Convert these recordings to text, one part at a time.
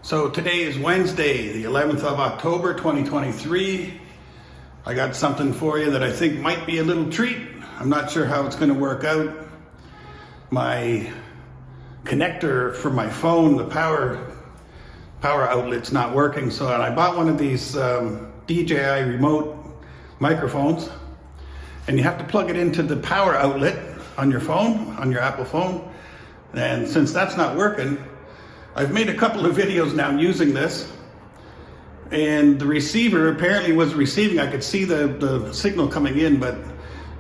So today is Wednesday, the 11th of October, 2023. I got something for you that I think might be a little treat. I'm not sure how it's going to work out. My connector for my phone, the power outlet's not working, so I bought one of these DJI remote microphones, and you have to plug it into the power outlet on your phone, on your Apple phone. And since that's not working, I've made a couple of videos now using this, and the receiver apparently was receiving. I could see the signal coming in, but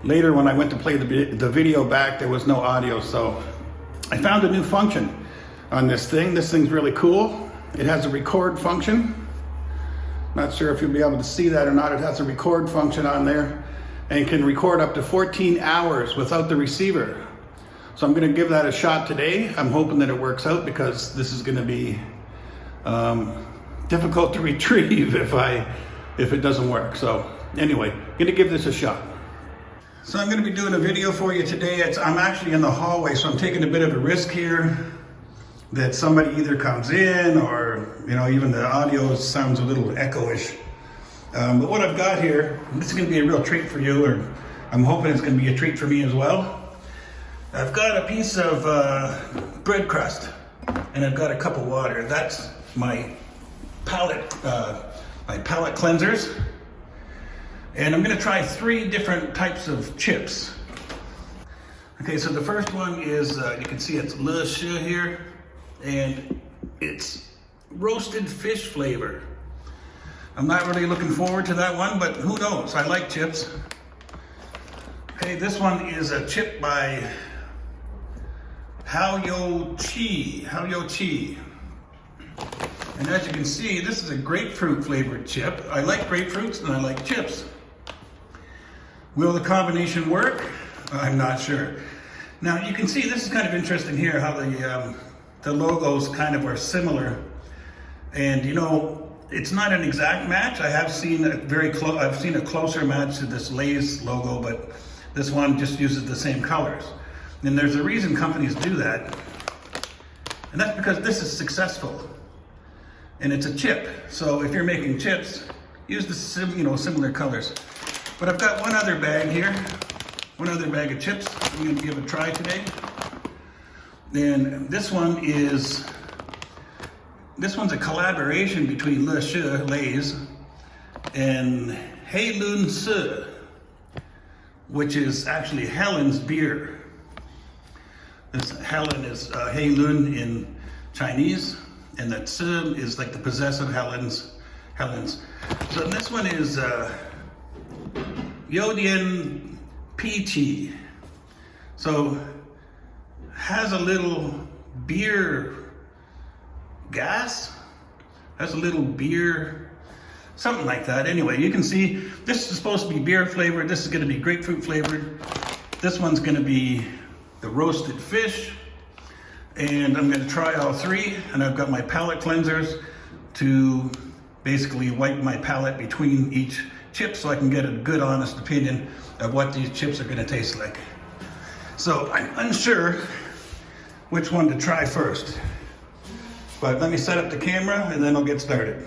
later when I went to play the video back, there was no audio. So I found a new function on this thing. This thing's really cool. It has a record function. Not sure if you'll be able to see that or not. It has a record function on there and can record up to 14 hours without the receiver. So I'm going to give that a shot today. I'm hoping that it works out, because this is going to be difficult to retrieve if it doesn't work. So anyway, I'm going to give this a shot. So I'm going to be doing a video for you today. I'm actually in the hallway, so I'm taking a bit of a risk here that somebody either comes in or, even the audio sounds a little echo-ish. But what I've got here, this is going to be a real treat for you, or I'm hoping it's going to be a treat for me as well. I've got a piece of bread crust, and I've got a cup of water. That's my palate cleansers. And I'm going to try 3 different types of chips. Okay, so the first one is, you can see it's Le Shi here, and it's roasted fish flavor. I'm not really looking forward to that one, but who knows? I like chips. Okay, this one is a chip by HeiLongJiang. And as you can see, this is a grapefruit flavored chip. I like grapefruits and I like chips. Will the combination work? I'm not sure. Now you can see, this is kind of interesting here, how the logos kind of are similar. And it's not an exact match. I have seen I've seen a closer match to this Lay's logo, but this one just uses the same colors. And there's a reason companies do that, and that's because this is successful, and it's a chip. So if you're making chips, use the similar colors. But I've got one other bag here, one other bag of chips I'm going to give a try today. And this one's a collaboration between Le Shi, Lay's, and HeiLongJiang, which is actually Helen's beer. This Helen is HeiLong in Chinese, and that Ci is like the possessive Helen's. So this one is Yodian Peachy. So has a little beer gas, has a little beer, something like that. Anyway, you can see this is supposed to be beer flavored. This is going to be grapefruit flavored. This one's going to be the roasted fish, and I'm going to try all 3. And I've got my palate cleansers to basically wipe my palate between each chip, so I can get a good, honest opinion of what these chips are going to taste like. So I'm unsure which one to try first, but let me set up the camera and then I'll get started.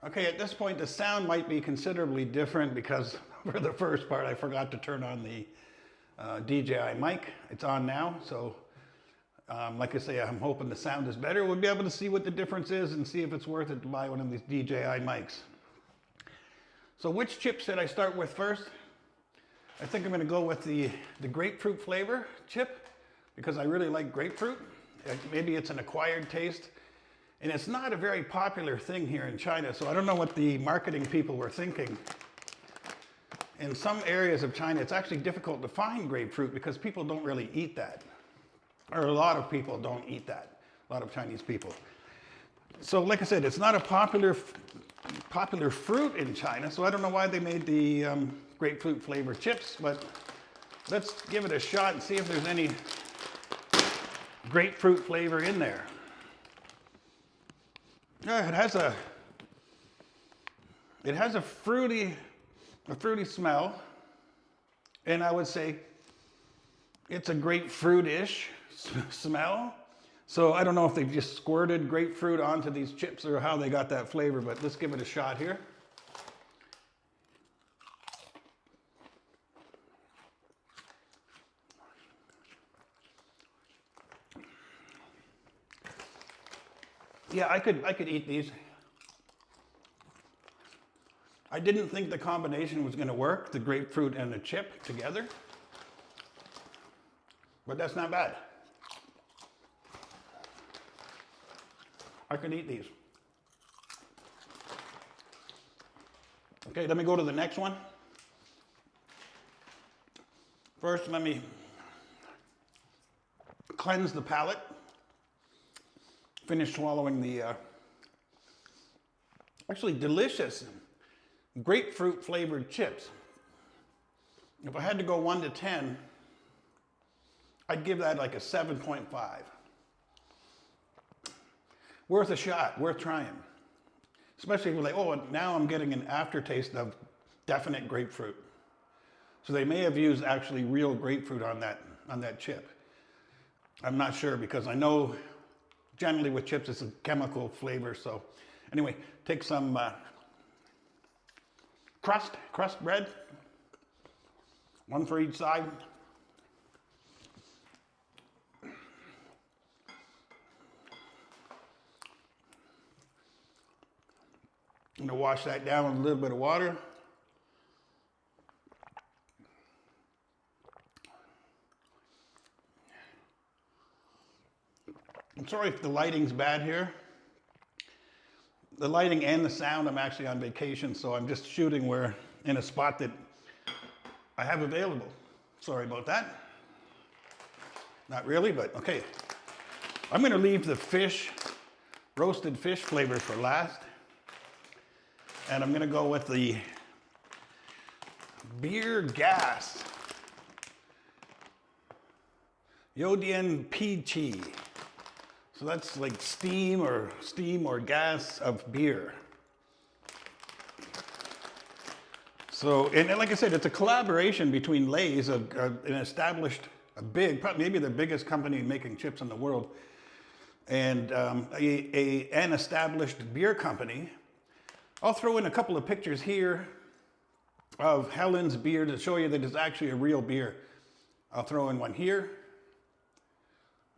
Okay, at this point the sound might be considerably different, because for the first part I forgot to turn on the DJI mic. It's on now, so like I say, I'm hoping the sound is better. We'll be able to see what the difference is and see if it's worth it to buy one of these DJI mics. So which chip should I start with first? I think I'm going to go with the grapefruit flavor chip, because I really like grapefruit. Maybe it's an acquired taste, and it's not a very popular thing here in China, so I don't know what the marketing people were thinking. In some areas of China, it's actually difficult to find grapefruit because people don't really eat that. Or a lot of people don't eat that, a lot of Chinese people. So like I said, it's not a popular fruit in China, so I don't know why they made the grapefruit flavored chips, but let's give it a shot and see if there's any grapefruit flavor in there. It has a fruity smell, and I would say it's a grapefruit-ish smell. So I don't know if they've just squirted grapefruit onto these chips or how they got that flavor, but let's give it a shot here. Yeah, I could eat these. I didn't think the combination was going to work, the grapefruit and the chip together. But that's not bad. I could eat these. Okay, let me go to the next one. First, let me cleanse the palate. Finish swallowing the actually delicious grapefruit flavored chips. If I had to go 1 to 10, I'd give that like a 7.5. Worth a shot, worth trying. Especially if you're like, oh, now I'm getting an aftertaste of definite grapefruit. So they may have used actually real grapefruit on that chip. I'm not sure because I know generally with chips it's a chemical flavor. So anyway, take some crust bread, one for each side. I'm going to wash that down with a little bit of water. I'm sorry if the lighting's bad here. The lighting and the sound, I'm actually on vacation, so I'm just shooting where in a spot that I have available. Sorry about that. Not really, but okay. I'm going to leave the fish, roasted fish flavors for last. And I'm going to go with the beer gas. HeiLongJiang peachy. So that's like steam or gas of beer. So, and like I said, it's a collaboration between Lay's, an established, probably maybe the biggest company making chips in the world, and an established beer company. I'll throw in a couple of pictures here of Helen's beer to show you that it's actually a real beer. I'll throw in one here,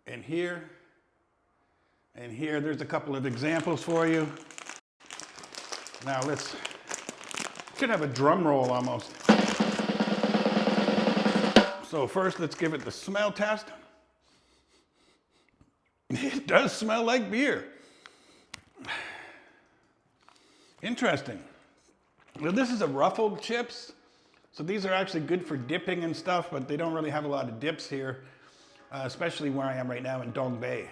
and here, and here. There's a couple of examples for you. Now should have a drum roll almost. So first let's give it the smell test. It does smell like beer. Interesting. Well, this is a ruffled chips. So these are actually good for dipping and stuff, but they don't really have a lot of dips here, especially where I am right now in Dongbei,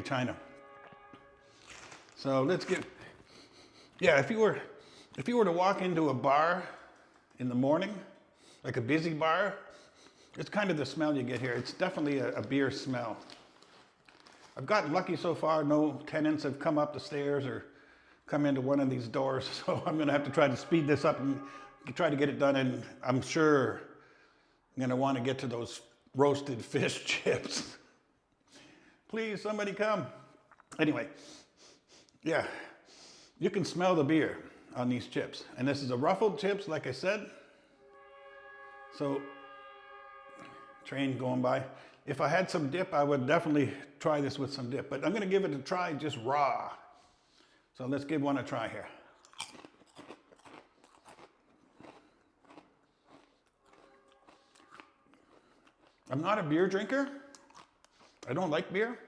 China. So let's if you were to walk into a bar in the morning, like a busy bar, it's kind of the smell you get here. It's definitely a beer smell. I've gotten lucky so far. No tenants have come up the stairs or come into one of these doors, so I'm going to have to try to speed this up and try to get it done, and I'm sure I'm going to want to get to those roasted fish chips. Please, somebody come. Anyway, yeah, you can smell the beer on these chips, and this is a ruffled chips, like I said. So, train going by. If I had some dip, I would definitely try this with some dip, but I'm going to give it a try just raw. So let's give one a try here. I'm not a beer drinker. I don't like beer.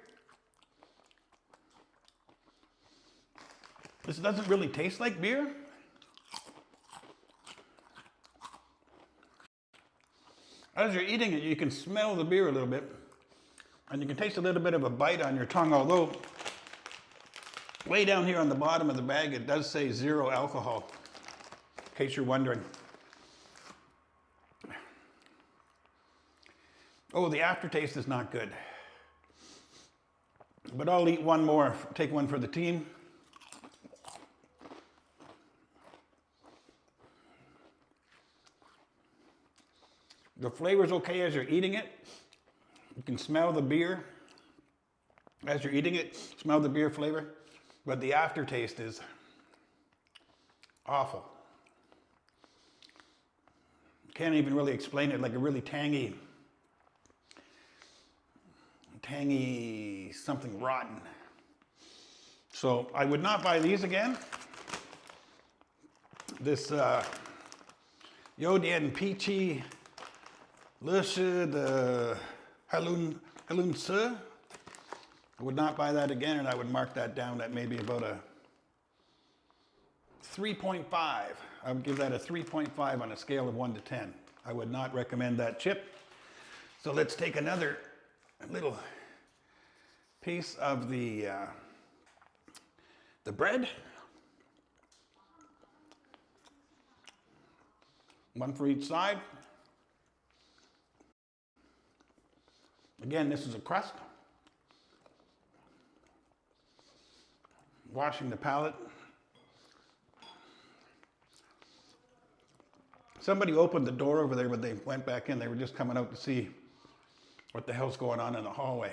This doesn't really taste like beer. As you're eating it, you can smell the beer a little bit, and you can taste a little bit of a bite on your tongue, although way down here on the bottom of the bag, it does say 0 alcohol, in case you're wondering. Oh, the aftertaste is not good. But I'll eat one more, take one for the team. The flavor's okay as you're eating it. You can smell the beer. as you're eating it, smell the beer flavor, but the aftertaste is awful. Can't even really explain it, like a really tangy something rotten. So I would not buy these again. This HeiLongJiang peachy the HeiLongJiang. I would not buy that again, and I would mark that down at maybe about a 3.5. I would give that a 3.5 on a scale of 1 to 10. I would not recommend that chip. So let's take another little piece of the bread. One for each side. Again, this is a crust. Washing the palate. Somebody opened the door over there, but they went back in. They were just coming out to see what the hell's going on in the hallway.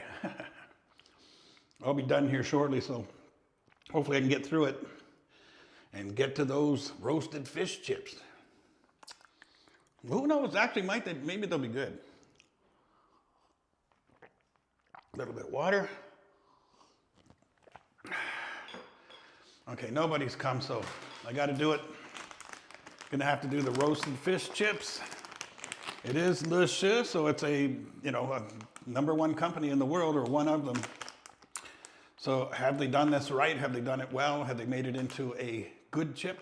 I'll be done here shortly, so hopefully I can get through it and get to those roasted fish chips. Who knows? Actually, maybe they'll be good. A little bit of water. Okay, nobody's come, so I got to do it. Gonna have to do the roasted fish chips. It is Le Shi, so it's a #1 company in the world, or one of them. So have they done this right? Have they done it well? Have they made it into a good chip?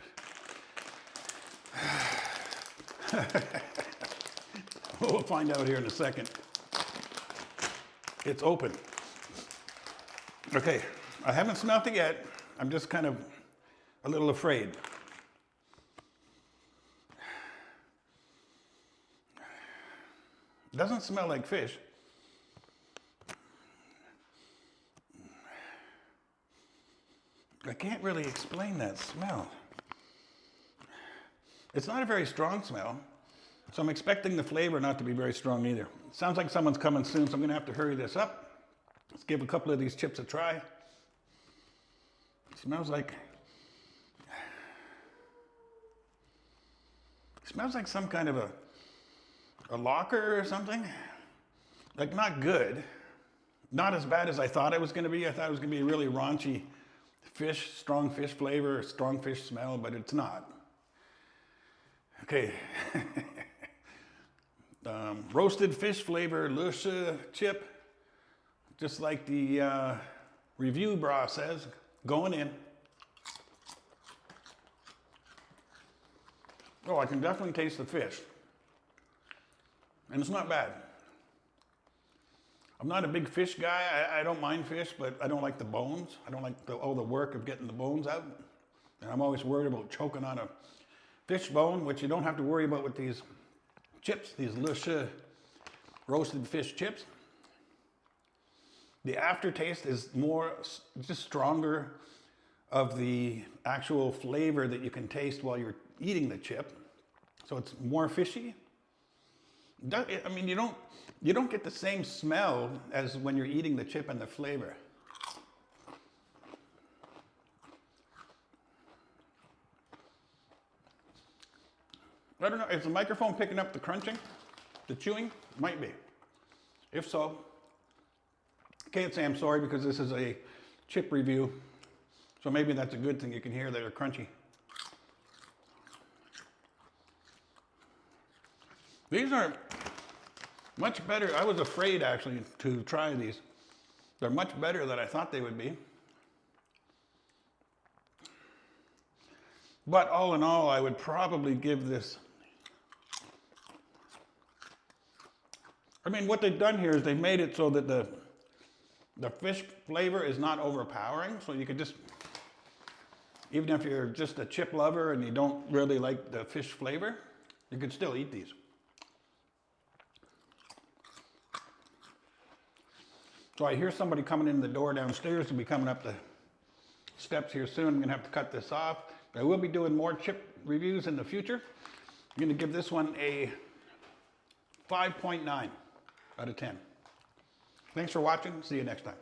We'll find out here in a second. It's open. Okay, I haven't smelled it yet. I'm just kind of a little afraid. It doesn't smell like fish. I can't really explain that smell. It's not a very strong smell, so I'm expecting the flavor not to be very strong either. It sounds like someone's coming soon, so I'm gonna have to hurry this up. Let's give a couple of these chips a try. It smells like some kind of a locker or something. Like, not good. Not as bad as I thought it was gonna be. I thought it was gonna be a really raunchy fish, strong fish flavor, strong fish smell, but it's not. Okay. Roasted fish flavor Le Shi chip, just like the review bra says, going in. Oh, I can definitely taste the fish. And it's not bad. I'm not a big fish guy. I don't mind fish, but I don't like the bones. I don't like all the work of getting the bones out. And I'm always worried about choking on a fish bone, which you don't have to worry about with these chips, these Le Shi roasted fish chips. The aftertaste is just stronger of the actual flavor that you can taste while you're eating the chip. So it's more fishy. I mean, you don't get the same smell as when you're eating the chip and the flavor. I don't know, is the microphone picking up the crunching, the chewing? Might be. If so, can't say I'm sorry because this is a chip review. So maybe that's a good thing, you can hear that they're crunchy. These are much better. I was afraid actually to try these. They're much better than I thought they would be. But all in all, I would probably give this, I mean, what they've done here is they've made it so that the fish flavor is not overpowering. So you could just, even if you're just a chip lover and you don't really like the fish flavor, you could still eat these. So I hear somebody coming in the door downstairs. Will be coming up the steps here soon. I'm gonna have to cut this off. I will be doing more chip reviews in the future. I'm gonna give this one a 5.9 out of 10. Thanks for watching. See you next time.